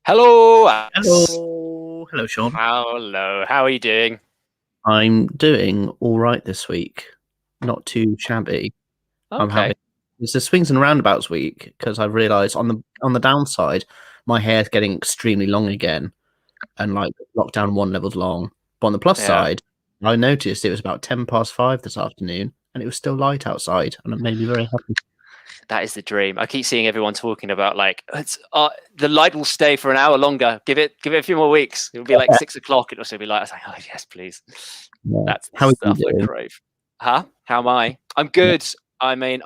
Hello, Alex. Hello, Sean. Hello. How are you doing? I'm doing all right this week. Not too shabby. I'm Okay. having it's a swings and roundabouts week because I've realised on the downside, my hair's getting extremely long again, and like lockdown one levels long. But on the plus Yeah, side, I noticed it was about 5:10 this afternoon, and it was still light outside, and it made me very happy. that is the dream. I keep seeing everyone talking about the light will stay for an hour longer. Give it a few more weeks. It'll be like 6 o'clock. It'll still be light. I was like, oh yes, please. Yeah. That's the How are you stuff I doing? crave. Huh? How am I? I'm Yeah. good. I mean,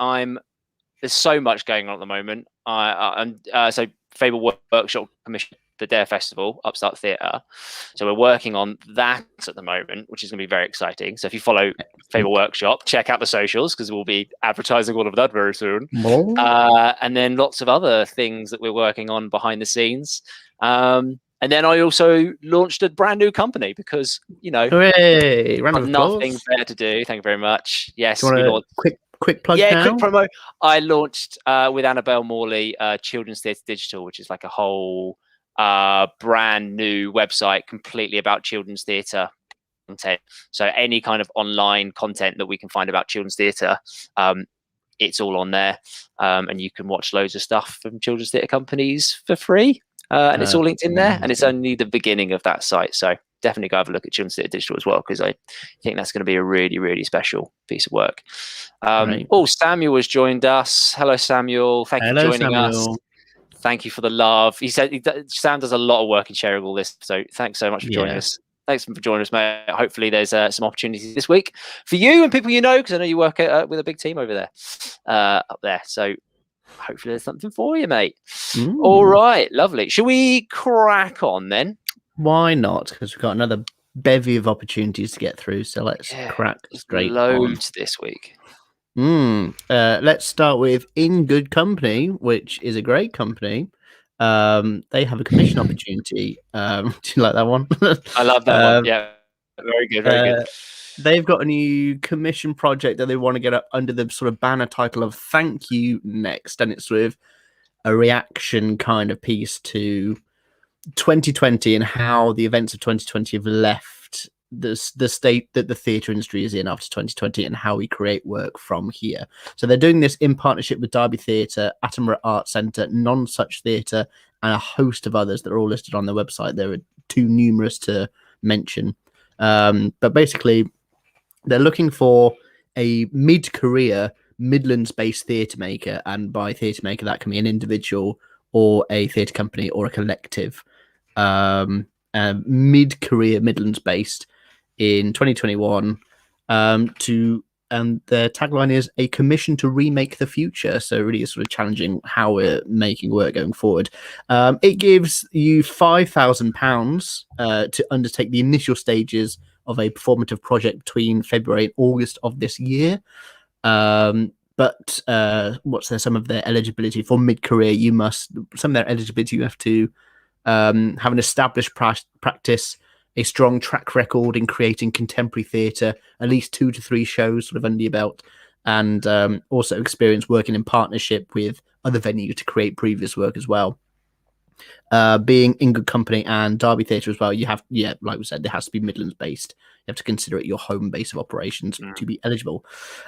there's so much going on at the moment. So Fable Workshop commissioned the Dare Festival, Upstart Theatre. So we're working on that at the moment, which is going to be very exciting. So if you follow Fable Workshop, check out the socials because we'll be advertising all of that very soon. And then lots of other things that we're working on behind the scenes. And then I also launched a brand new company because, Hooray! Round of nothing applause. better to do. Thank you very much. Yes, Do you we want launched. a quick plug Yeah, now? quick promo. I launched with Annabelle Morley, Children's Theatre Digital, which is like a whole brand new website completely about children's theatre content. So any kind of online content that we can find about children's theatre, it's all on there. And you can watch loads of stuff from children's theatre companies for free. And it's all linked in there. And it's only the beginning of that site. So definitely go have a look at Children's Theatre Digital as well, because I think that's going to be a really, really special piece of work. Right. Oh, Samuel has joined us. Hello, Samuel. Thank you for joining us. Thank you for the love. He said Sam does a lot of work in sharing all this. So thanks so much for joining us. Thanks for joining us, mate. Hopefully there's some opportunities this week for you and people you know, because I know you work with a big team over there, up there. So hopefully there's something for you, mate. All right, lovely. Shall we crack on then? Why not? Because we've got another bevy of opportunities to get through. So let's crack straight loads this week. Let's start with In Good Company, which is a great company. They have a commission opportunity. Do you like that one? I love that one. Yeah, very good, very good. They've got a new commission project that they want to get up under the sort of banner title of Thank You Next. And it's sort of a reaction kind of piece to 2020 and how the events of 2020 have left the state that the theatre industry is in after 2020 and how we create work from here. So they're doing this in partnership with Derby Theatre, Attenborough Arts Centre, Non-Such Theatre, and a host of others that are all listed on their website. There are too numerous to mention. But basically, they're looking for a mid-career Midlands-based theatre maker, and by theatre maker, that can be an individual or a theatre company or a collective. Mid-career Midlands-based in 2021 and their tagline is a commission to remake the future. So really is sort of challenging how we're making work going forward. It gives you £5,000 to undertake the initial stages of a performative project between February and August of this year. But some of their eligibility for mid-career? You have to have an established practice, a strong track record in creating contemporary theatre, at least 2 to 3 shows sort of under your belt, and also experience working in partnership with other venues to create previous work as well. Being In Good Company and Derby Theatre as well, you have, like we said, there has to be Midlands based. You have to consider it your home base of operations to be eligible.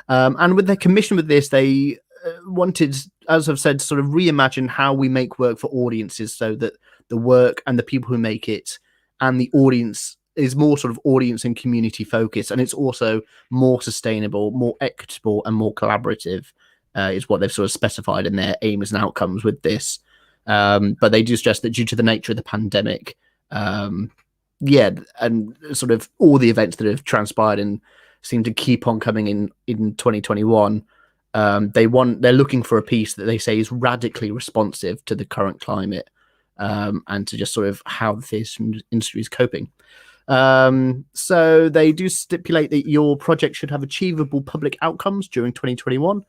And with their commission with this, they wanted, as I've said, to sort of reimagine how we make work for audiences so that the work and the people who make it and the audience is more sort of audience and community focused, and it's also more sustainable, more equitable, and more collaborative, is what they've sort of specified in their aims and outcomes with this. But they do stress that due to the nature of the pandemic, and sort of all the events that have transpired and seem to keep on coming in 2021, they're looking for a piece that they say is radically responsive to the current climate, and to just sort of how the theatre industry is coping. So they do stipulate that your project should have achievable public outcomes during 2021.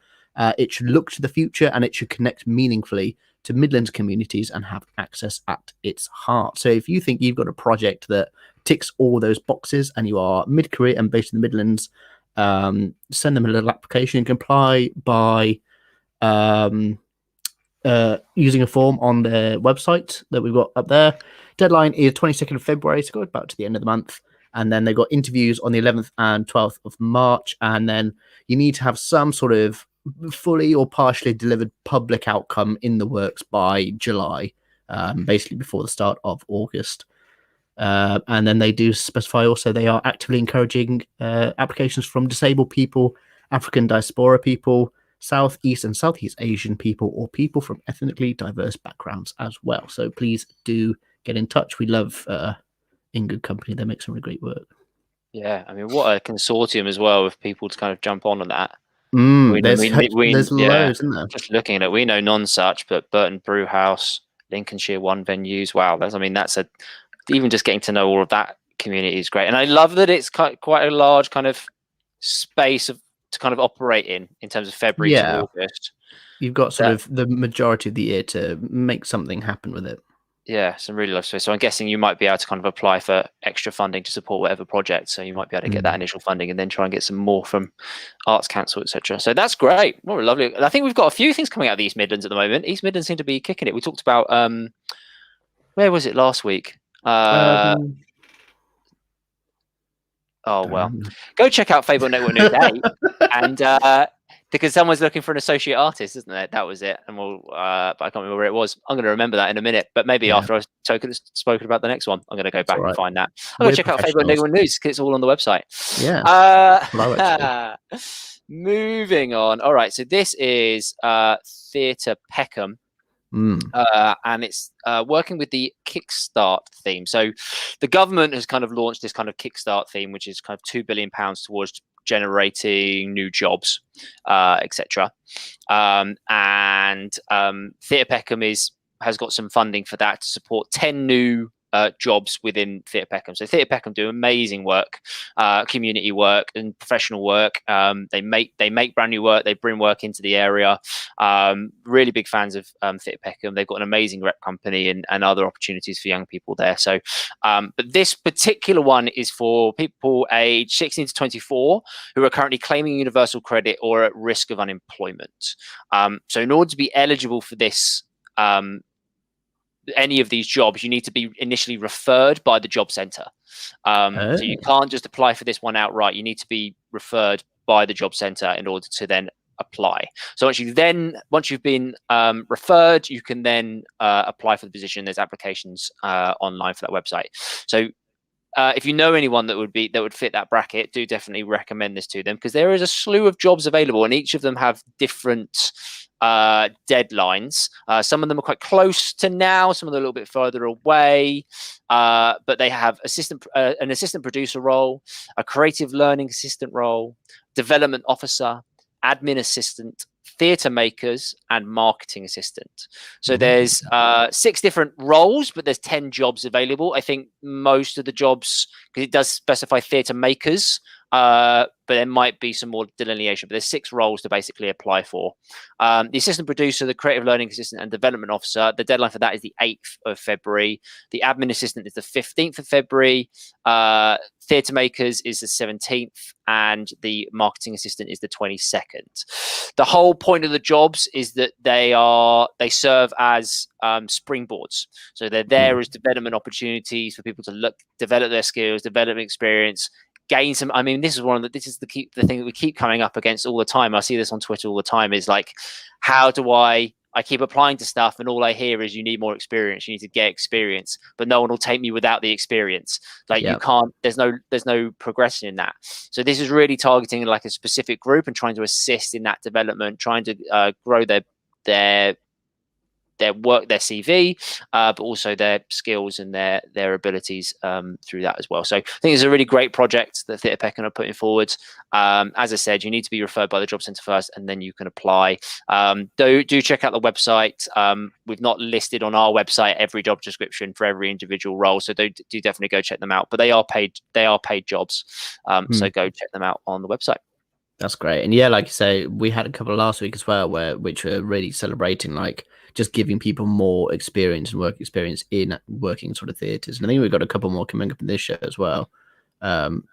It should look to the future, and it should connect meaningfully to Midlands communities and have access at its heart. So if you think you've got a project that ticks all those boxes and you are mid-career and based in the Midlands, send them a little application. You can apply by using a form on their website that we've got up there. Deadline is 22nd of February, so go about to the end of the month. And then they've got interviews on the 11th and 12th of March. And then you need to have some sort of fully or partially delivered public outcome in the works by July, basically before the start of August. And then they do specify also they are actively encouraging applications from disabled people, African diaspora people, Southeast and Southeast Asian people, or people from ethnically diverse backgrounds as well. So please do get in touch. We love In Good Company. They make some really great work. Yeah, I mean, what a consortium as well of people to kind of jump on that. There's loads, isn't there? Just looking at it, we know Nonsuch, but Burton Brewhouse, Lincolnshire One Venues. Wow, that's even just getting to know all of that community is great. And I love that it's quite a large kind of space to kind of operate in terms of February to August. You've got sort of the majority of the year to make something happen with it. Yeah, some really lovely space. So I'm guessing you might be able to kind of apply for extra funding to support whatever project. So you might be able to get that initial funding and then try and get some more from Arts Council, etc. So that's great. What lovely. I think we've got a few things coming out of the East Midlands at the moment. East Midlands seem to be kicking it. We talked about where was it last week? Oh well, go check out Fable Network News 8 and because someone's looking for an associate artist, isn't it? That was it. And but I can't remember where it was. I'm going to remember that in a minute. But maybe after I've spoken about the next one, I'm going to go back and find that. I'm going to check out Fable Network News because it's all on the website. Yeah. Moving on. All right. So this is Theatre Peckham. And it's working with the Kickstart theme. So the government has kind of launched this kind of Kickstart theme, which is kind of £2 billion towards generating new jobs, etc. And Theatre Peckham has got some funding for that to support 10 new jobs within Theatre Peckham. So Theatre Peckham do amazing work, community work and professional work. They make brand new work. They bring work into the area. Really big fans of Theatre Peckham. They've got an amazing rep company and other opportunities for young people there. So, but this particular one is for people aged 16 to 24 who are currently claiming universal credit or at risk of unemployment. So in order to be eligible for this, any of these jobs, you need to be initially referred by the job centre. So you can't just apply for this one outright. You need to be referred by the job centre in order to then apply. So once you've been referred, you can then apply for the position. There's applications online for that website. So if you know anyone that would fit that bracket, do definitely recommend this to them because there is a slew of jobs available and each of them have different deadlines. Some of them are quite close to now, some of them are a little bit further away, but they have an assistant producer role, a creative learning assistant role, development officer, admin assistant, theatre makers, and marketing assistant. So there's 6 different roles, but there's 10 jobs available. I think most of the jobs, because it does specify theatre makers, but there might be some more delineation, but there's 6 roles to basically apply for. The assistant producer, the creative learning assistant, and development officer, the deadline for that is the 8th of February. The admin assistant is the 15th of February. Theatre makers is the 17th, and the marketing assistant is the 22nd. The whole point of the jobs is that they serve as springboards. So they're there as development opportunities for people to develop their skills, develop experience, gain some. I mean, this is the thing that we keep coming up against all the time. I see this on Twitter all the time. Is like, how do I keep applying to stuff and all I hear is you need more experience. You need to get experience, but no one will take me without the experience. You can't. There's no progression in that. So this is really targeting like a specific group and trying to assist in that development, trying to grow their work, their CV, but also their skills and their abilities through that as well. So I think it's a really great project that Theatre Peckham are putting forward. As I said, you need to be referred by the job centre first, and then you can apply. Do check out the website. We've not listed on our website every job description for every individual role, so do definitely go check them out. But they are paid jobs, so go check them out on the website. That's great. And yeah, like you say, we had a couple last week as well, which were really celebrating like just giving people more experience and work experience in working sort of theatres. And I think we've got a couple more coming up in this show as well. Some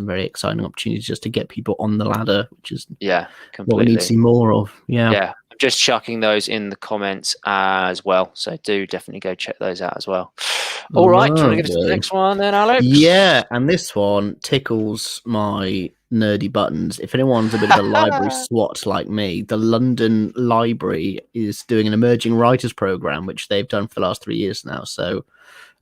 very exciting opportunities just to get people on the ladder, which is completely what we need to see more of. Yeah. just chucking those in the comments as well. So do definitely go check those out as well. All right, do you want to give us the next one then, Alex? Yeah, and this one tickles my nerdy buttons. If anyone's a bit of a library swot like me, the London Library is doing an emerging writers program, which they've done for the last 3 years now. So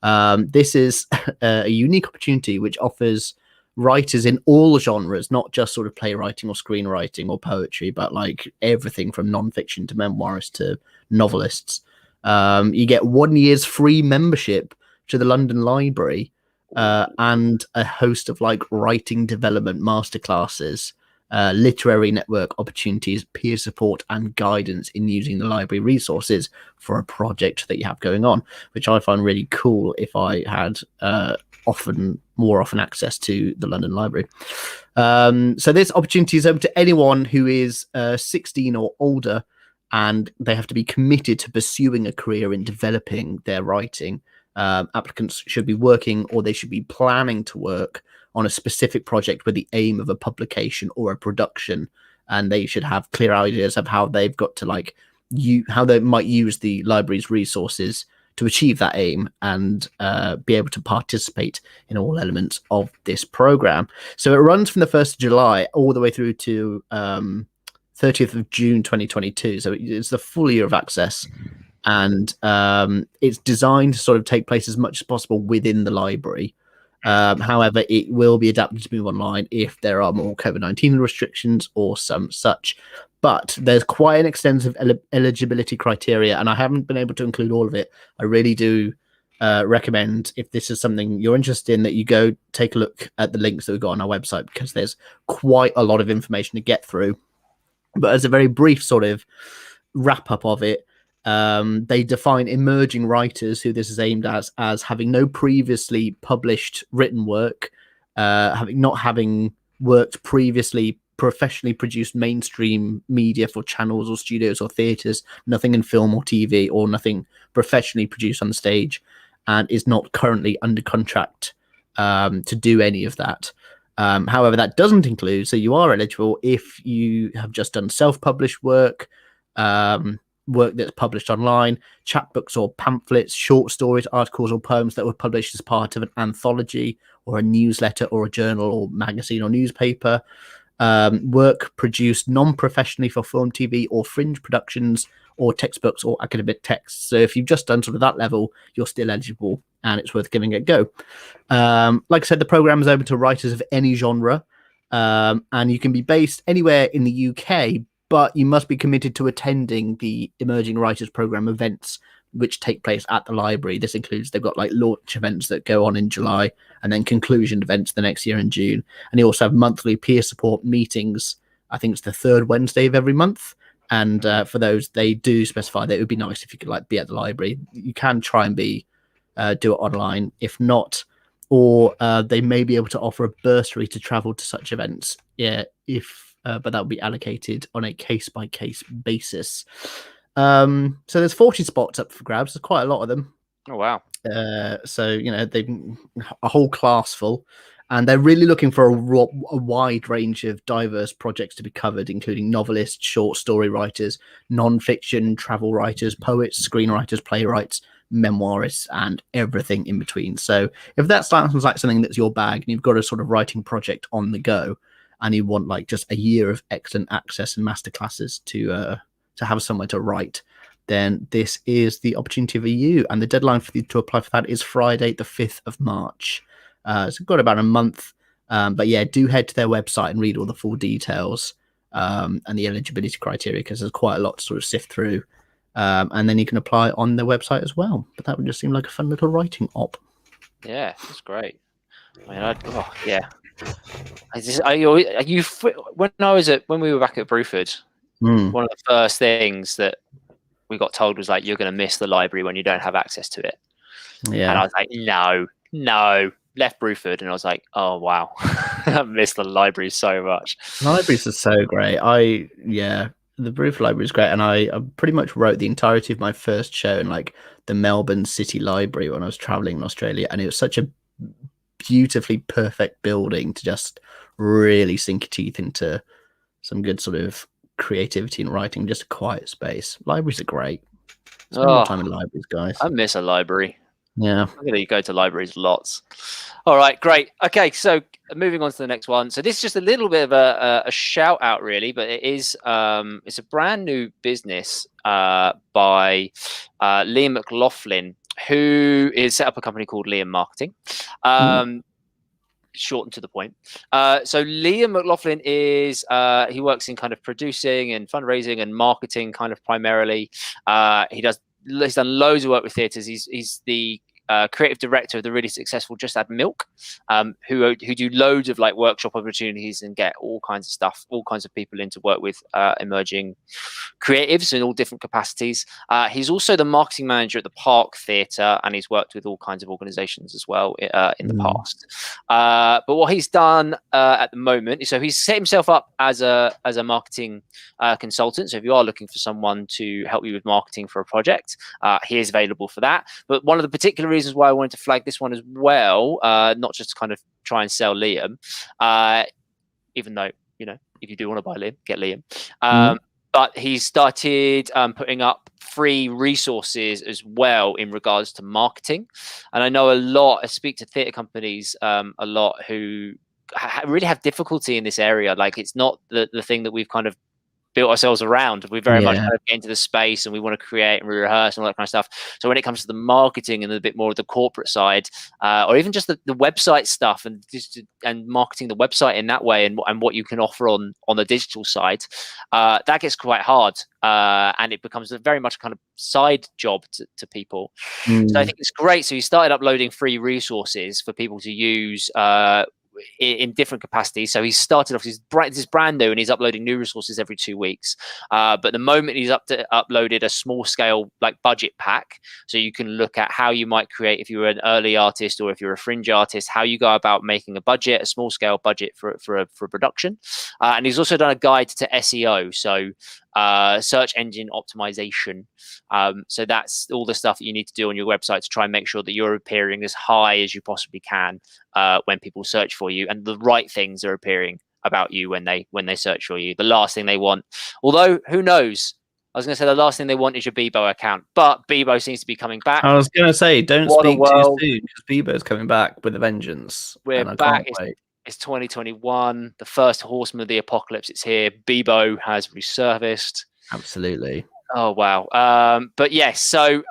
this is a unique opportunity which offers writers in all genres, not just sort of playwriting or screenwriting or poetry, but like everything from non-fiction to memoirists to novelists. You get 1 year's free membership to the London Library and a host of like writing development masterclasses, literary network opportunities, peer support, and guidance in using the library resources for a project that you have going on, which I find really cool if I had more often access to the London Library. So this opportunity is open to anyone who is 16 or older, and they have to be committed to pursuing a career in developing their writing. Applicants should be working, or they should be planning to work on a specific project with the aim of a publication or a production, and they should have clear ideas of how they've got to how they might use the library's resources to achieve that aim and be able to participate in all elements of this program. So it runs from the 1st of July all the way through to 30th of June 2022. So it's the full year of access. And it's designed to sort of take place as much as possible within the library. However, it will be adapted to move online if there are more COVID-19 restrictions or some such. But there's quite an extensive eligibility criteria, and I haven't been able to include all of it. I really do recommend, if this is something you're interested in, that you go take a look at the links that we've got on our website, because there's quite a lot of information to get through. But as a very brief sort of wrap up of it, they define emerging writers, who this is aimed at, as having no previously published written work, not having worked previously professionally produced mainstream media for channels or studios or theatres, nothing in film or TV, or nothing professionally produced on the stage, and is not currently under contract to do any of that. However, that doesn't include, so you are eligible if you have just done self-published work, work that's published online, chapbooks or pamphlets, short stories, articles or poems that were published as part of an anthology or a newsletter or a journal or magazine or newspaper, work produced non-professionally for film, TV or fringe productions, or textbooks or academic texts. So if you've just done sort of that level, you're still eligible, and it's worth giving it a go. Like I said, the program is open to writers of any genre, and you can be based anywhere in the UK, but you must be committed to attending the Emerging Writers Program events, which take place at the library. This includes, they've got like launch events that go on in July, and then conclusion events the next year in June. And they also have monthly peer support meetings. I think it's the third Wednesday of every month. And for those, they do specify that it would be nice if you could like be at the library. You can try and do it online. If not, or they may be able to offer a bursary to travel to such events. Yeah, but that will be allocated on a case-by-case basis. So there's 40 spots up for grabs. There's quite a lot of them. Oh, wow. So, they've a whole class full, and they're really looking for a wide range of diverse projects to be covered, including novelists, short story writers, non-fiction, travel writers, poets, screenwriters, playwrights, memoirists, and everything in between. So if that sounds like something that's your bag, and you've got a sort of writing project on the go, and you want like just a year of excellent access and masterclasses to have somewhere to write, then this is the opportunity for you. And the deadline for you to apply for that is Friday, the 5th of March. So we've got about a month. But yeah, do head to their website and read all the full details and the eligibility criteria, because there's quite a lot to sort of sift through. And then you can apply on their website as well. But that would just seem like a fun little writing op. Yeah, that's great. I mean, yeah. When we were back at Bruford, one of the first things that we got told was like, you're going to miss the library when you don't have access to it. Yeah. And I was like, no. Left Bruford, and I was like, oh wow, I miss the library so much. Libraries are so great. The Bruford Library is great, and I pretty much wrote the entirety of my first show in like the Melbourne City Library when I was traveling in Australia, and it was such a beautifully perfect building to just really sink your teeth into some good sort of creativity and writing, just a quiet space. Libraries are great. Spend more time in libraries, guys. I miss a library. Yeah. I'm going to go to libraries lots. All right, great. Okay, so moving on to the next one. So this is just a little bit of a shout out, really, but it is it's a brand new business by Liam McLaughlin, who is set up a company called Liam Marketing. Short and to the point. So Liam McLaughlin is he works in kind of producing and fundraising and marketing, kind of primarily. He's done loads of work with theatres. He's the creative director of the really successful Just Add Milk, who do loads of like workshop opportunities and get all kinds of stuff, all kinds of people in to work with emerging creatives in all different capacities. He's also the marketing manager at the Park Theatre, and he's worked with all kinds of organisations as well in the past. But what he's done at the moment, so he's set himself up as a marketing consultant. So if you are looking for someone to help you with marketing for a project, he is available for that. But one of the particular reasons why I wanted to flag this one as well, not just to kind of try and sell Liam, even though, you know, if you do want to buy Liam, get Liam. But he started putting up free resources as well in regards to marketing. And I know I speak to theatre companies a lot who really have difficulty in this area. Like, it's not the thing that we've kind of built ourselves around. We very much kind of get into the space and we want to create and rehearse and all that kind of stuff. So when it comes to the marketing and a bit more of the corporate side, or even just the website stuff and marketing the website in that way and what you can offer on the digital side, that gets quite hard. And it becomes very much a kind of side job to people. So I think it's great. So he started uploading free resources for people to use in different capacities. So he started off, this is brand new, and he's uploading new resources every 2 weeks. But the moment he's uploaded a small scale like budget pack, so you can look at how you might create, if you're an early artist or if you're a fringe artist, how you go about making a small scale budget for a production. And he's also done a guide to SEO, so search engine optimization. So that's all the stuff that you need to do on your website to try and make sure that you're appearing as high as you possibly can when people search for you, and the right things are appearing about you when they search for you. The last thing they want, although who knows, I was going to say the last thing they want is your Bebo account, but Bebo seems to be coming back. I was going to say, don't speak too soon, because Bebo's coming back with a vengeance. We're back. It's 2021. The first horseman of the apocalypse. It's here. Bebo has resurfaced. Absolutely. Oh wow. But yes. So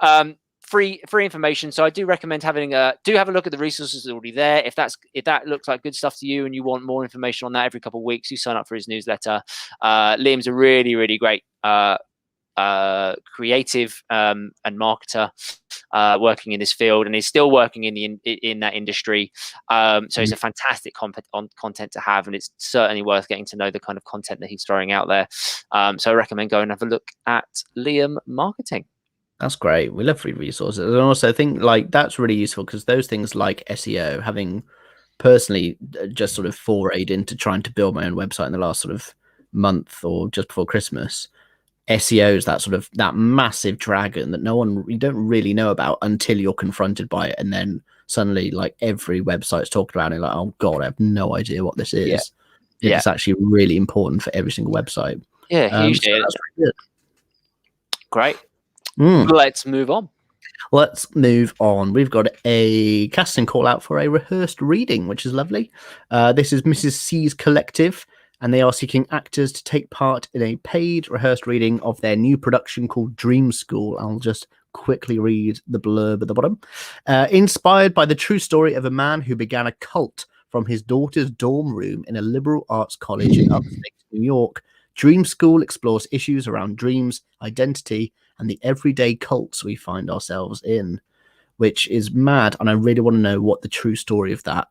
free information. So I do recommend have a look at the resources that are already there. If that looks like good stuff to you and you want more information on that every couple of weeks, you sign up for his newsletter. Liam's a really, really great creative and marketer working in this field, and he's still working in that industry. So it's a fantastic content to have, and it's certainly worth getting to know the kind of content that he's throwing out there. So I recommend going and have a look at Liam Marketing. That's great. We love free resources, and also I think like that's really useful because those things like SEO, having personally just sort of forayed into trying to build my own website in the last sort of month or just before Christmas. SEO is that massive dragon that you don't really know about until you're confronted by it, and then suddenly like every website's talking about it, like, oh god, I have no idea what this is. It's actually really important for every single website. Hugely. So that's really good. Great. Let's move on. We've got a casting call out for a rehearsed reading, which is lovely. This is Mrs. C's Collective, and they are seeking actors to take part in a paid rehearsed reading of their new production called Dream School. I'll just quickly read the blurb at the bottom. Inspired by the true story of a man who began a cult from his daughter's dorm room in a liberal arts college in upstate New York, Dream School explores issues around dreams, identity, and the everyday cults we find ourselves in, which is mad. And I really want to know what the true story of that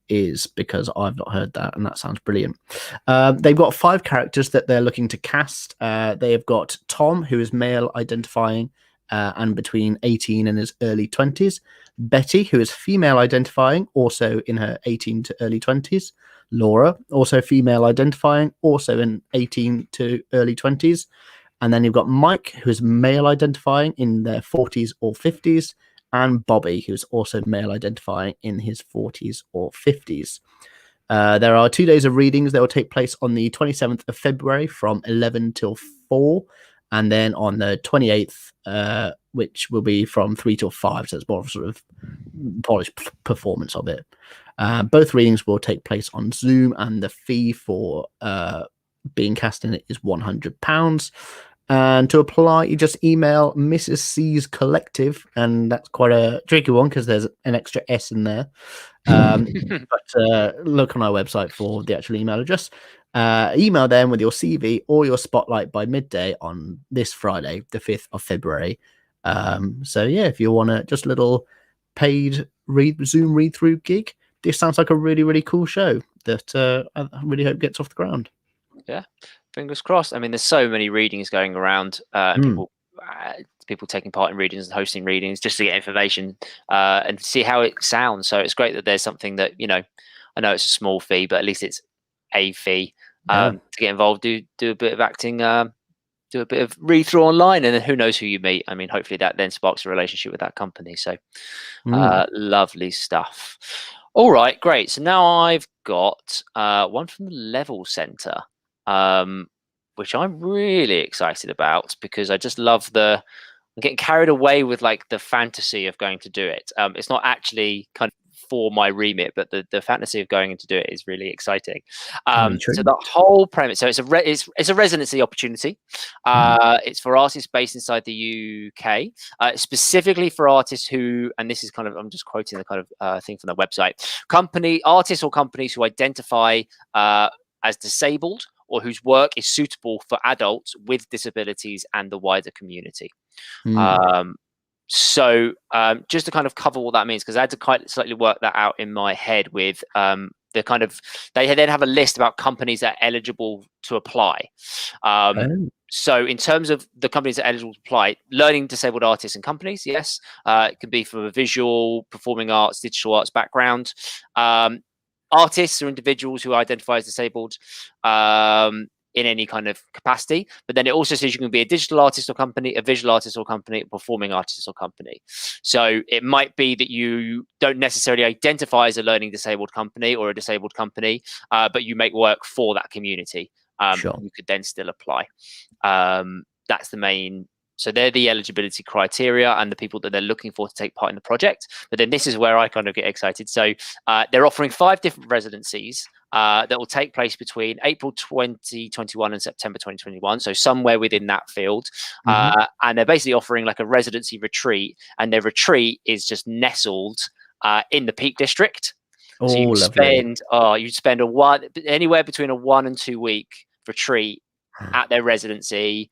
is, because I've not heard that, and that sounds brilliant. They've got 5 characters that they're looking to cast. They have got Tom, who is male identifying and between 18 and his early 20s. Betty, who is female identifying, also in her 18 to early 20s. Laura, also female identifying, also in 18 to early 20s. And then you've got Mike, who is male identifying in their 40s or 50s. And Bobby, who's also male identifying in his 40s or 50s. There are 2 days of readings. They will take place on the 27th of February from 11 till 4, and then on the 28th, which will be from 3 till 5. So it's more of a sort of polished performance of it. Both readings will take place on Zoom, and the fee for being cast in it is £100. And to apply, you just email Mrs. C's Collective, and that's quite a tricky one because there's an extra S in there. But look on our website for the actual email address. Email them with your CV or your spotlight by midday on this Friday, the 5th of February. So yeah, if you want just a little paid Zoom read through gig, this sounds like a really, really cool show that I really hope gets off the ground. Yeah, fingers crossed. I mean, there's so many readings going around, and people taking part in readings and hosting readings just to get information and see how it sounds. So it's great that there's something that, I know it's a small fee, but at least it's a fee to get involved. Do a bit of acting, do a bit of read through online, and then who knows who you meet. I mean, hopefully that then sparks a relationship with that company. So lovely stuff. All right, great. So now I've got one from the Level Center, which I'm really excited about because I just love I'm getting carried away with like the fantasy of going to do it. It's not actually kind of for my remit, but the fantasy of going to do it is really exciting. So the whole premise, so it's a residency opportunity. It's for artists based inside the UK, specifically for artists who, and this is kind of, I'm just quoting the kind of thing from the website, artists or companies who identify as disabled or whose work is suitable for adults with disabilities and the wider community. So just to kind of cover what that means, because I had to quite slightly work that out in my head with the kind of, they then have a list about companies that are eligible to apply. So in terms of the companies that are eligible to apply, learning disabled artists and companies, yes. It could be from a visual, performing arts, digital arts background. Artists or individuals who identify as disabled in any kind of capacity, but then it also says you can be a digital artist or company, a visual artist or company, a performing artist or company. So it might be that you don't necessarily identify as a learning disabled company or a disabled company, but you make work for that community. You could then still apply. That's the main. So they're the eligibility criteria and the people that they're looking for to take part in the project. But then this is where I kind of get excited. So they're offering 5 different residencies that will take place between April 2021 and September 2021. So somewhere within that field. And they're basically offering like a residency retreat. And their retreat is just nestled in the Peak District. So you'd spend anywhere between a 1 and 2 week retreat at their residency.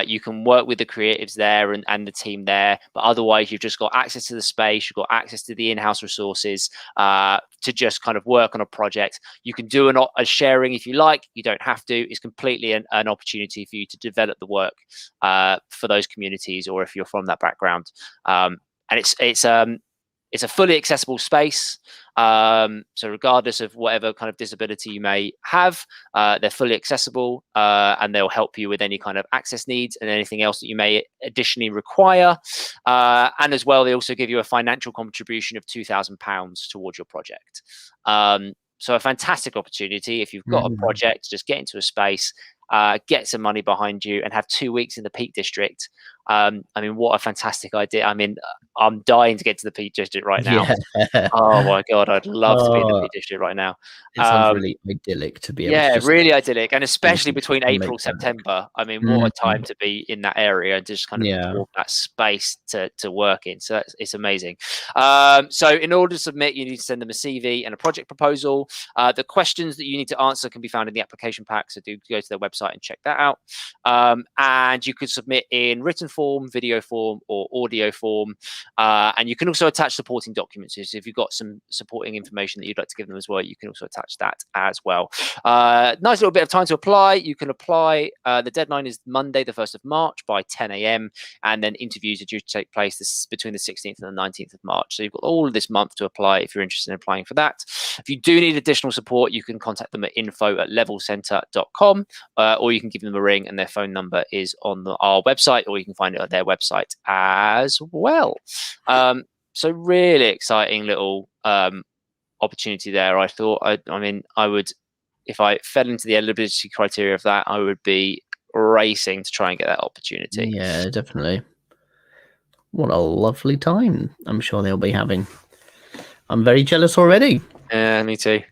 You can work with the creatives there and the team there, but otherwise you've just got access to the space, you've got access to the in-house resources to just kind of work on a project. You can do a sharing if you like, you don't have to. It's completely an opportunity for you to develop the work for those communities, or if you're from that background. And it's a fully accessible space. So regardless of whatever kind of disability you may have, they're fully accessible and they'll help you with any kind of access needs and anything else that you may additionally require. And as well, they also give you a financial contribution of £2,000 towards your project. So a fantastic opportunity. If you've got a project, just get into a space, get some money behind you and have 2 weeks in the Peak District. I mean, what a fantastic idea. I mean, I'm dying to get to the Peak District right now. Oh my God, I'd love to be in the Peak District right now. It sounds really idyllic to be able to just, really idyllic. And especially between April, September. I mean, what a time to be in that area and just kind of absorb that space to work in. So it's amazing. So in order to submit, you need to send them a CV and a project proposal. The questions that you need to answer can be found in the application pack. So do go to their website and check that out. And you could submit in written form, video form, or audio form. And you can also attach supporting documents. So if you've got some supporting information that you'd like to give them as well, you can also attach that as well. Nice little bit of time to apply. You can apply. The deadline is Monday, the 1st of March by 10 a.m. And then interviews are due to take place between the 16th and the 19th of March. So you've got all of this month to apply if you're interested in applying for that. If you do need additional support, you can contact them at info@levelcentre.com, or you can give them a ring and their phone number is on our website, or you can find it on their website as well. So really exciting little opportunity there. I thought, I mean, I would, if I fell into the eligibility criteria of that, I would be racing to try and get that opportunity. Yeah, definitely. What a lovely time I'm sure they'll be having. I'm very jealous already. Yeah, me too.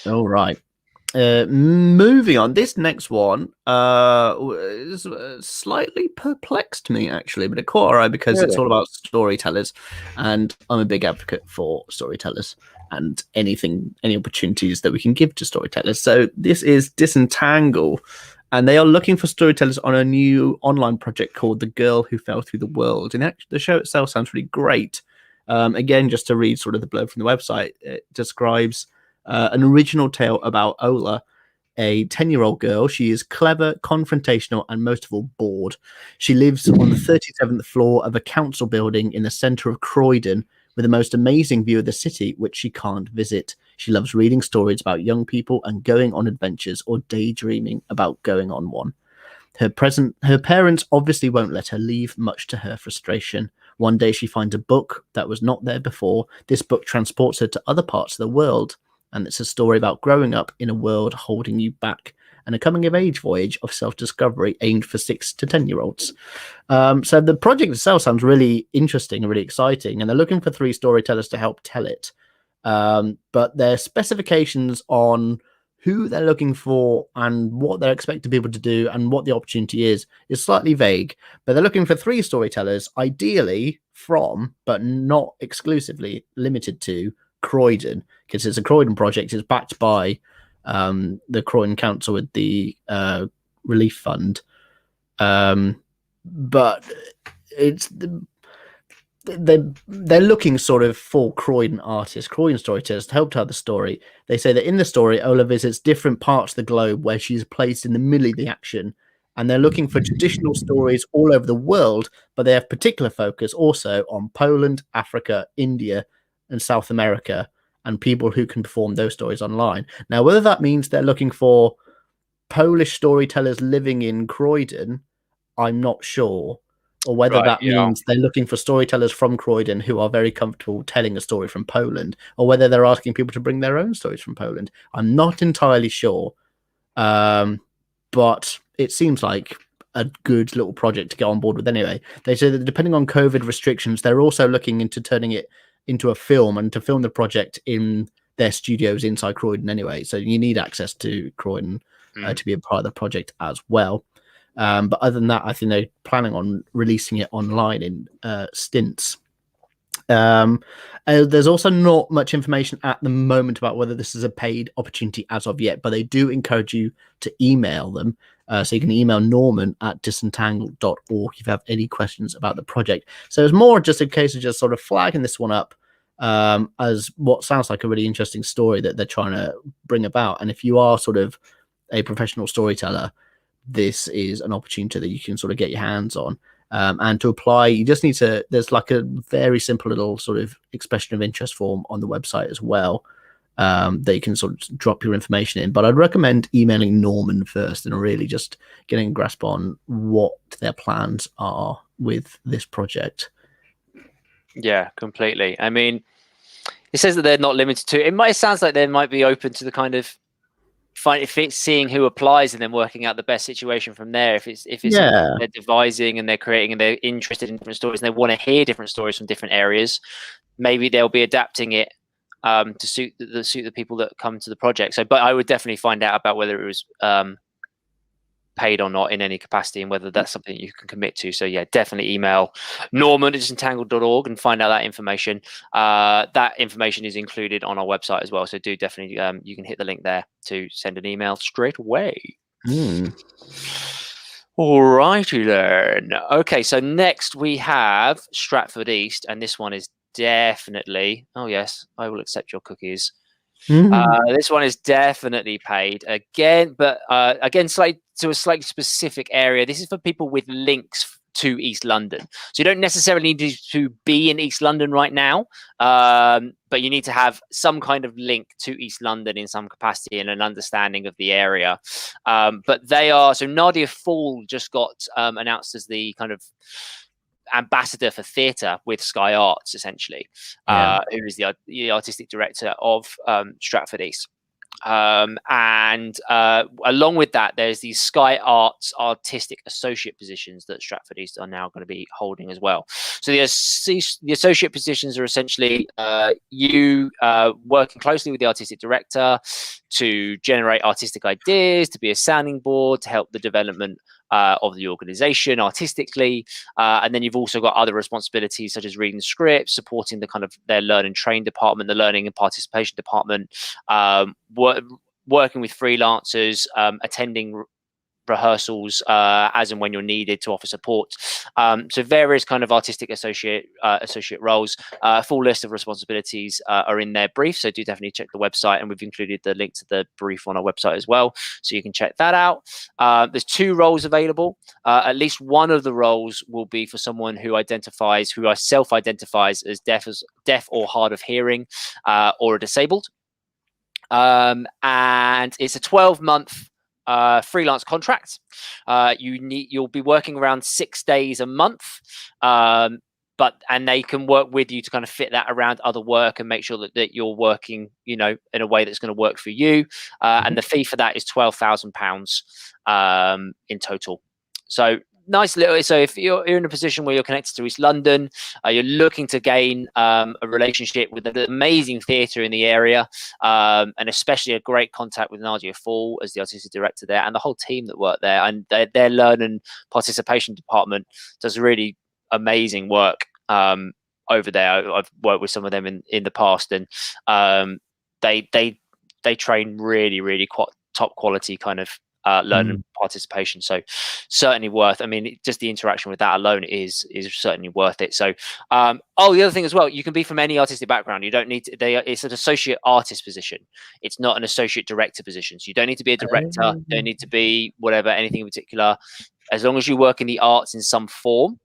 All right. Moving on, this next one slightly perplexed me actually, but it caught our eye because it's all about storytellers, and I'm a big advocate for storytellers and any opportunities that we can give to storytellers. So this is Disentangle, and they are looking for storytellers on a new online project called The Girl Who Fell Through the World. And actually, the show itself sounds really great. Again, just to read sort of the blurb from the website, it describes an original tale about Ola, a 10-year-old girl. She is clever, confrontational, and most of all, bored. She lives on the 37th floor of a council building in the center of Croydon with the most amazing view of the city, which she can't visit. She loves reading stories about young people and going on adventures or daydreaming about going on one. Her parents obviously won't let her leave, much to her frustration. One day she finds a book that was not there before. This book transports her to other parts of the world, and it's a story about growing up in a world holding you back and a coming-of-age voyage of self-discovery aimed for 6 to 10-year-olds. So the project itself sounds really interesting and really exciting, and they're looking for 3 storytellers to help tell it. But their specifications on who they're looking for and what they're expecting people to do and what the opportunity is slightly vague. But they're looking for 3 storytellers, ideally from, but not exclusively limited to, Croydon, because it's a Croydon project. It's backed by the Croydon Council with the relief fund, but it's they're looking sort of for Croydon artists, Croydon storytellers to help tell the story. They say that in the story, Ola visits different parts of the globe where she's placed in the middle of the action, and they're looking for traditional stories all over the world, but they have particular focus also on Poland, Africa, India, and South America, and people who can perform those stories online. Now, whether that means they're looking for Polish storytellers living in Croydon, I'm not sure, or whether that means they're looking for storytellers from Croydon who are very comfortable telling a story from Poland, or whether they're asking people to bring their own stories from Poland. I'm not entirely sure, but it seems like a good little project to get on board with anyway. They say that depending on COVID restrictions, they're also looking into turning it into a film and to film the project in their studios inside Croydon anyway. So you need access to Croydon to be a part of the project as well. But other than that, I think they're planning on releasing it online in stints. There's also not much information at the moment about whether this is a paid opportunity as of yet, but they do encourage you to email them. So you can email norman@disentangle.org if you have any questions about the project. So it's more just a case of just sort of flagging this one up as what sounds like a really interesting story that they're trying to bring about. And if you are sort of a professional storyteller, this is an opportunity that you can sort of get your hands on. And to apply, you just need to, there's like a very simple little sort of expression of interest form on the website as well, that you can sort of drop your information in. But I'd recommend emailing Norman first and really just getting a grasp on what their plans are with this project. Yeah, completely. I mean, it says that they're not limited to, it sounds like they might be open to the kind of if it's seeing who applies and then working out the best situation from there. If it's they're devising and they're creating and they're interested in different stories and they want to hear different stories from different areas, maybe they'll be adapting it to suit the people that come to the project. So, but I would definitely find out about whether it was paid or not in any capacity and whether that's something you can commit to. So yeah, definitely email norman@disentangled.org and find out that information. That information is included on our website as well. So do definitely, you can hit the link there to send an email straight away. All righty then. Okay, so next we have Stratford East, and this one is definitely, oh yes, I will accept your cookies. This one is definitely paid again, but again, to a slightly specific area. This is for people with links to East London. So you don't necessarily need to be in East London right now, but you need to have some kind of link to East London in some capacity and an understanding of the area. But they are, so Nadia Fall just got announced as the kind of ambassador for theatre with Sky Arts, essentially, who is the artistic director of Stratford East. And along with that, there's these Sky Arts artistic associate positions that Stratford East are now going to be holding as well. So the associate positions are essentially you working closely with the artistic director to generate artistic ideas, to be a sounding board, to help the development of the organization artistically, and then you've also got other responsibilities such as reading scripts, supporting the kind of their learn and train department, the learning and participation department, working with freelancers, attending rehearsals as and when you're needed to offer support. So various kind of artistic associate roles. Full list of responsibilities are in their brief, so do definitely check the website, and we've included the link to the brief on our website as well, so you can check that out. There's 2 roles available. At least one of the roles will be for someone who self-identifies as deaf or hard of hearing, or disabled. And it's a 12-month freelance contract. You'll be working around 6 days a month, and they can work with you to kind of fit that around other work and make sure that you're working, in a way that's going to work for you. And the fee for that is £12,000 in total. So nice little. So if you're in a position where you're connected to East London, you're looking to gain a relationship with an amazing theatre in the area, and especially a great contact with Nadia Fall as the artistic director there, and the whole team that work there, and their learn and participation department does really amazing work over there. I've worked with some of them in the past, and they train really top quality kind of learn and participation. So certainly worth. I mean, just the interaction with that alone is certainly worth it. So the other thing as well, you can be from any artistic background. You don't need to. It's an associate artist position. It's not an associate director position. So you don't need to be a director. Don't need to be anything in particular. As long as you work in the arts in some form,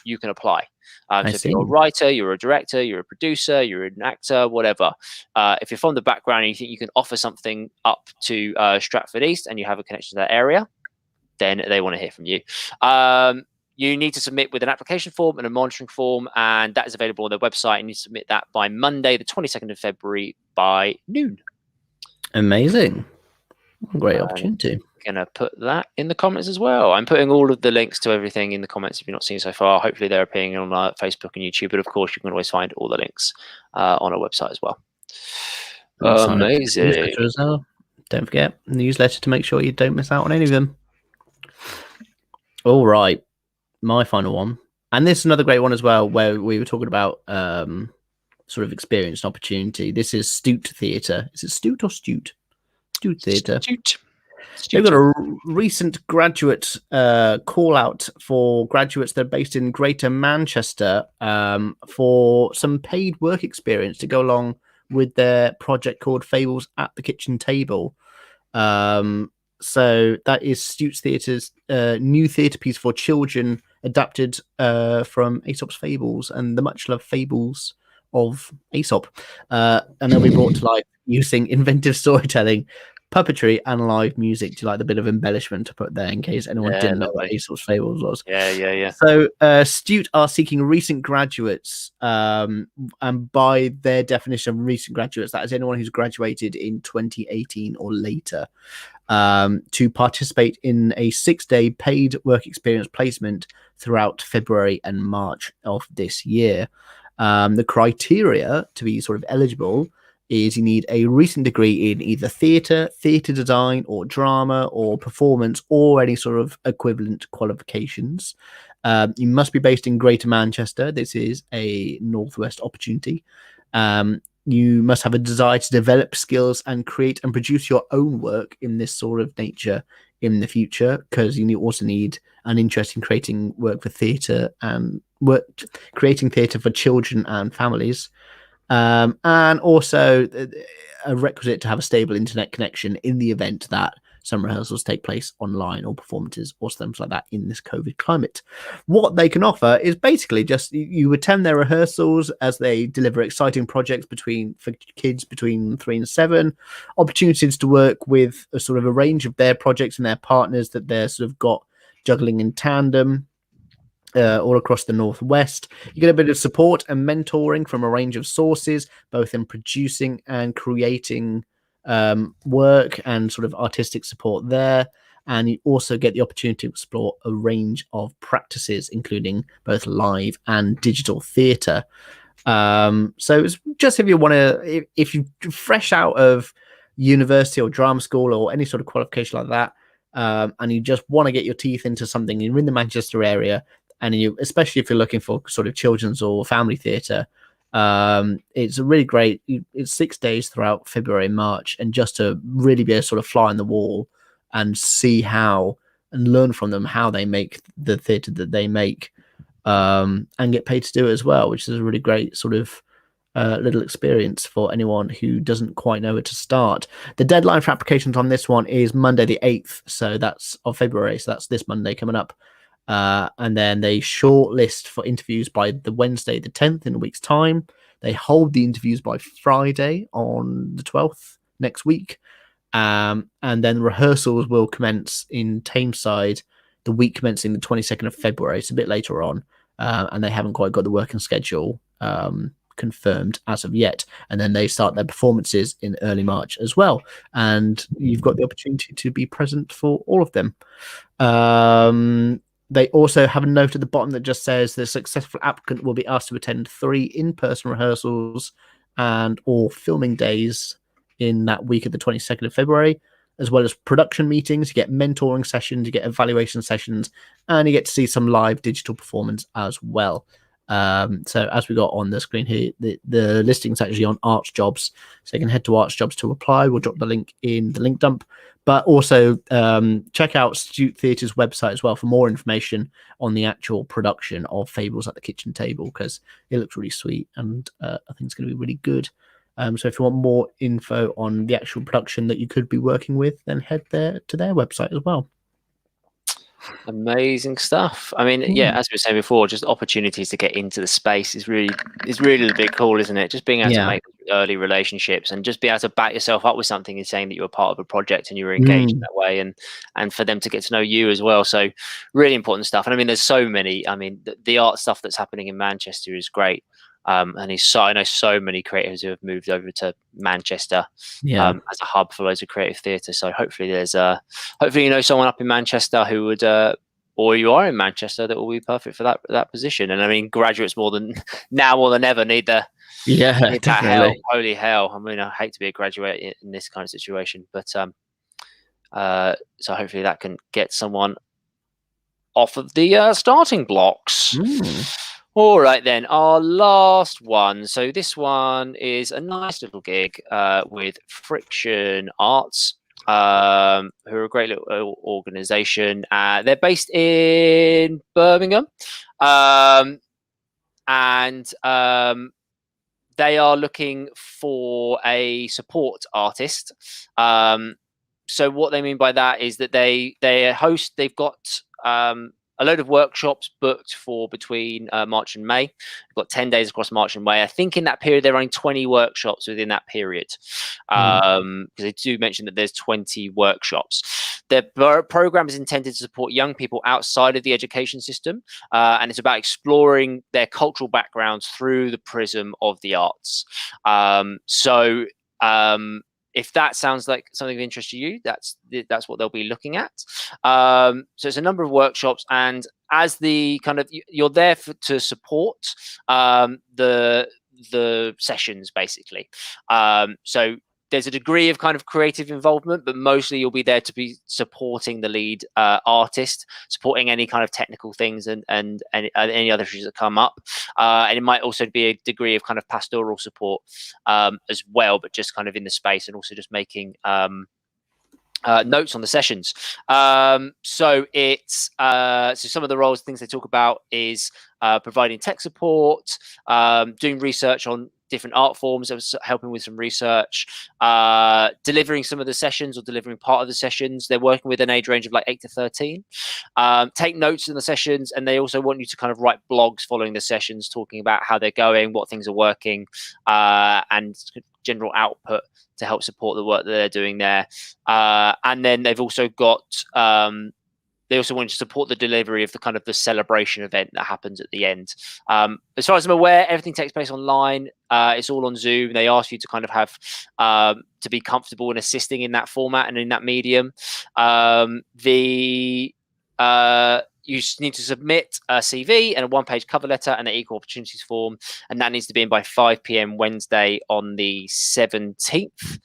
you can apply. So if you're a writer, you're a director, you're a producer, you're an actor, whatever. If you're from the background and you think you can offer something up to Stratford East and you have a connection to that area, then they want to hear from you. You need to submit with an application form and a monitoring form, and that is available on their website, and you submit that by Monday, the 22nd of February by noon. Amazing. Great opportunity. Gonna put that in the comments as well. I'm putting all of the links to everything in the comments if you've not seen so far. Hopefully they're appearing on Facebook and YouTube, but of course you can always find all the links on our website as well. Amazing. Don't forget newsletter to make sure you don't miss out on any of them. All right, my final one, and this is another great one as well, where we were talking about sort of experience and opportunity. This is Stoked Theatre. Is it Stoked or Stute? Stoked Theatre. They've got a recent graduate call out for graduates that are based in Greater Manchester for some paid work experience to go along with their project called Fables at the Kitchen Table. So that is Stoked Theatre's new theatre piece for children, adapted from Aesop's Fables and the much-loved Fables of Aesop. And they'll be brought to life using inventive storytelling, puppetry and live music. Do you like the bit of embellishment to put there in case anyone didn't know what Aesop's Fables was? Yeah. So Stute are seeking recent graduates, and by their definition of recent graduates, that is anyone who's graduated in 2018 or later, to participate in a 6-day paid work experience placement throughout February and March of this year. The criteria to be sort of eligible is you need a recent degree in either theatre design, or drama, or performance, or any sort of equivalent qualifications. You must be based in Greater Manchester. This is a Northwest opportunity. You must have a desire to develop skills and create and produce your own work in this sort of nature in the future, because you also need an interest in creating work for theatre and creating theatre for children and families. And also a requisite to have a stable internet connection in the event that some rehearsals take place online, or performances or things like that in this COVID climate. What they can offer is basically just you attend their rehearsals as they deliver exciting projects for kids between 3 and 7, opportunities to work with a sort of a range of their projects and their partners that they're sort of got juggling in tandem. all across the Northwest. You get a bit of support and mentoring from a range of sources, both in producing and creating work and sort of artistic support there. And you also get the opportunity to explore a range of practices, including both live and digital theatre. So it's just if you want to, if you're fresh out of university or drama school or any sort of qualification like that, and you just want to get your teeth into something, you're in the Manchester area, and you, especially if you're looking for sort of children's or family theatre, it's a really great. It's 6 days throughout February and March, and just to really be a sort of fly on the wall and see how and learn from them how they make the theatre that they make, and get paid to do it as well, which is a really great sort of little experience for anyone who doesn't quite know where to start. The deadline for applications on this one is Monday the 8th, so that's of February, so that's this Monday coming up. And then they shortlist for interviews by the Wednesday the 10th in a week's time. They hold the interviews by Friday on the 12th next week. And then rehearsals will commence in Tameside the week commencing the 22nd of February. It's a bit later on, and they haven't quite got the working schedule confirmed as of yet. And then they start their performances in early March as well. And you've got the opportunity to be present for all of them. They also have a note at the bottom that just says the successful applicant will be asked to attend 3 in-person rehearsals and all filming days in that week of the 22nd of February, as well as production meetings. You get mentoring sessions, you get evaluation sessions, and you get to see some live digital performance as well. So as we got on the screen here, the listing's actually on Arts Jobs, so you can head to Arts Jobs to apply. We'll drop the link in the link dump, but also check out Stoked Theatre's website as well for more information on the actual production of Fables at the Kitchen Table, because it looks really sweet, and I think it's going to be really good. So if you want more info on the actual production that you could be working with, then head there to their website as well. Amazing stuff. I mean, yeah, as we were saying before, just opportunities to get into the space is really a big call, isn't it? Just being able to make early relationships and just be able to back yourself up with something and saying that you're part of a project and you were engaged in that way, and for them to get to know you as well. So really important stuff. And I mean, there's so many. I mean, the art stuff that's happening in Manchester is great. And I know so many creatives who have moved over to Manchester as a hub for loads of creative theatre. So hopefully hopefully you know someone up in Manchester who would, or you are in Manchester, that will be perfect for that position. And I mean, graduates more than ever need that help. Holy hell! I mean, I hate to be a graduate in this kind of situation, but so hopefully that can get someone off of the starting blocks. All right, then, our last one. So this one is a nice little gig with Friction Arts, who are a great little organisation. They're based in Birmingham, and they are looking for a support artist. So what they mean by that is that they've got a load of workshops booked for between March and May. We've got 10 days across March and May. I think in that period, they're running 20 workshops within that period. Because they do mention that there's 20 workshops. Their program is intended to support young people outside of the education system. And it's about exploring their cultural backgrounds through the prism of the arts. If that sounds like something of interest to you, that's what they'll be looking at. So it's a number of workshops, and as the kind of you're there to support the sessions basically. So there's a degree of kind of creative involvement, but mostly you'll be there to be supporting the lead artist, supporting any kind of technical things and any other issues that come up. And it might also be a degree of kind of pastoral support as well, but just kind of in the space, and also just making notes on the sessions. So it's so some of the roles, things they talk about is providing tech support, doing research on different art forms, helping with some research, delivering some of the sessions or delivering part of the sessions. They're working with an age range of like 8 to 13. Take notes in the sessions, and they also want you to kind of write blogs following the sessions, talking about how they're going, what things are working, and general output to help support the work that they're doing there. And then they've also got they also want to support the delivery of the kind of the celebration event that happens at the end. As far as I'm aware, everything takes place online. It's all on Zoom. They ask you to kind of have to be comfortable in assisting in that format and in that medium. You need to submit a CV and a one-page cover letter and an equal opportunities form, and that needs to be in by 5 p.m. Wednesday on the 17th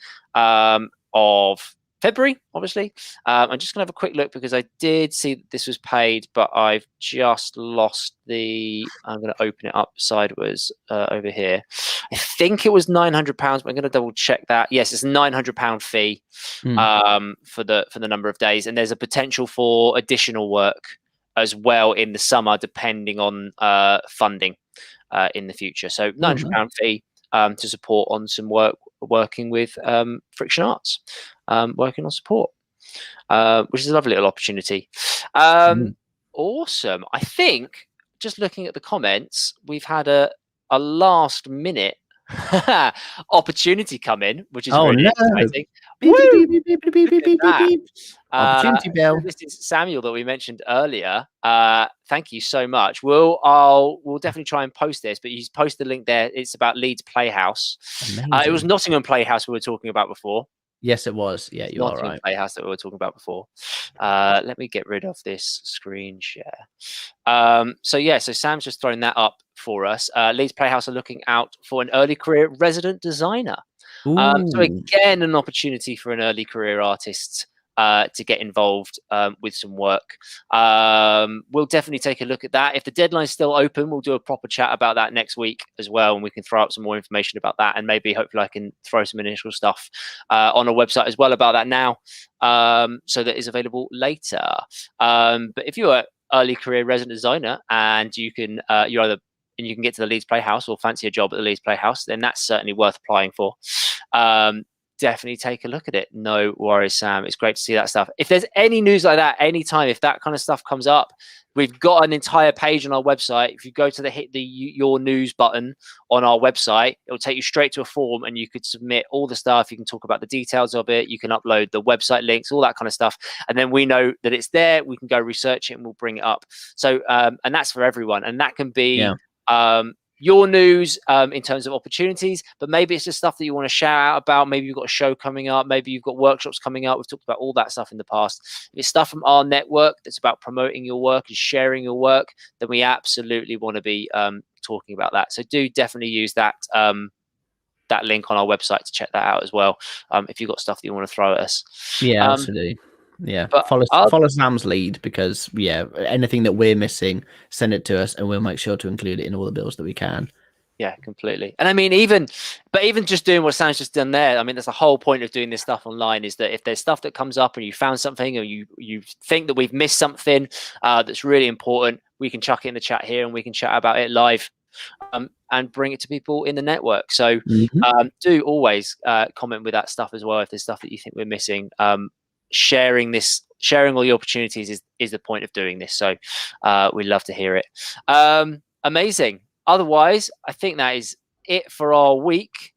of February, obviously. I'm just going to have a quick look because I did see that this was paid, but I've just lost I'm going to open it up sideways over here. I think it was £900, but I'm going to double check that. Yes, it's a £900 fee for the number of days, and there's a potential for additional work as well in the summer, depending on funding in the future. So £900 fee to support on some working with Friction Arts, working on support, which is a lovely little opportunity. Awesome. I think, just looking at the comments, we've had a last minute opportunity come in, which is really exciting. Opportunity bell. This is Samuel that we mentioned earlier. Thank you so much. We'll definitely try and post this, but he's posted the link there. It's about Leeds Playhouse. It was Nottingham Playhouse we were talking about before. Yes, it was. Yeah, you are right. Playhouse that we were talking about before. Let me get rid of this screen share. So Sam's just throwing that up for us. Leeds Playhouse are looking out for an early career resident designer. So again, an opportunity for an early career artist to get involved with some work. We'll definitely take a look at that. If the deadline's still open, we'll do a proper chat about that next week as well, and we can throw up some more information about that, and maybe hopefully I can throw some initial stuff on a website as well about that now, so that is available later. But if you're an early career resident designer and you can you can get to the Leeds Playhouse or fancy a job at the Leeds Playhouse, then that's certainly worth applying for. Definitely take a look at it. No worries, Sam. It's great to see that stuff. If there's any news like that, anytime, if that kind of stuff comes up, we've got an entire page on our website. If you go to hit the your news button on our website, it will take you straight to a form, and you could submit all the stuff. You can talk about the details of it. You can upload the website links, all that kind of stuff. And then we know that it's there. We can go research it and we'll bring it up. So, and that's for everyone. And that can be, your news in terms of opportunities, but maybe it's just stuff that you want to shout out about. Maybe you've got a show coming up. Maybe you've got workshops coming up. We've talked about all that stuff in the past. If it's stuff from our network that's about promoting your work and sharing your work, then we absolutely want to be talking about that. So do definitely use that that link on our website to check that out as well. If you've got stuff that you want to throw at us. Yeah, absolutely. Yeah, but follow Sam's lead, because anything that we're missing, send it to us and we'll make sure to include it in all the bills that we can. Yeah, completely. And I mean, even just doing what Sam's just done there, I mean, that's the whole point of doing this stuff online, is that if there's stuff that comes up and you found something, or you think that we've missed something that's really important, we can chuck it in the chat here and we can chat about it live and bring it to people in the network. So do always comment with that stuff as well if there's stuff that you think we're missing. Sharing all the opportunities is the point of doing this. So we'd love to hear it. Amazing. Otherwise, I think that is it for our week.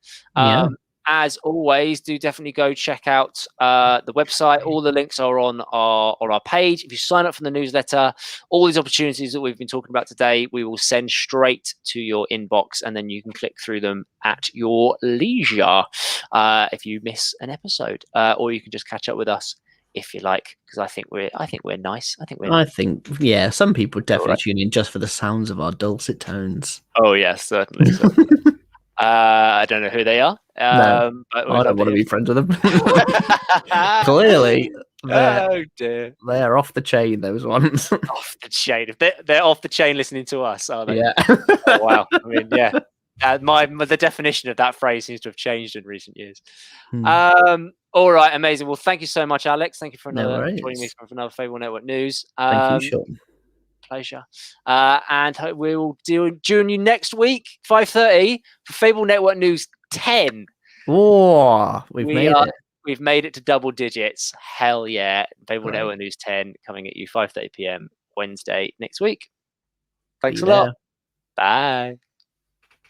As always, do definitely go check out the website. All the links are on our page. If you sign up for the newsletter, all these opportunities that we've been talking about today, we will send straight to your inbox, and then you can click through them at your leisure if you miss an episode, or you can just catch up with us if you like, because I think we're nice. I think some people definitely tune in just for the sounds of our dulcet tones. Oh yes, certainly. I don't know who they are. No, but I don't want to be friends with them. Clearly, they're off the chain. Those ones off the chain. If they're off the chain, listening to us, are they? Yeah. Oh, wow. I mean, yeah. The definition of that phrase seems to have changed in recent years. All right, amazing. Well, thank you so much, Alex. Thank you for joining me for another Fable Network News. Thank you, Sean. Pleasure. And we will join you next week, 5:30, for Fable Network News 10. Oh, we've made it to double digits. Hell yeah. Fable Network News 10 coming at you 5:30 p.m. Wednesday next week. Thanks a lot. Bye.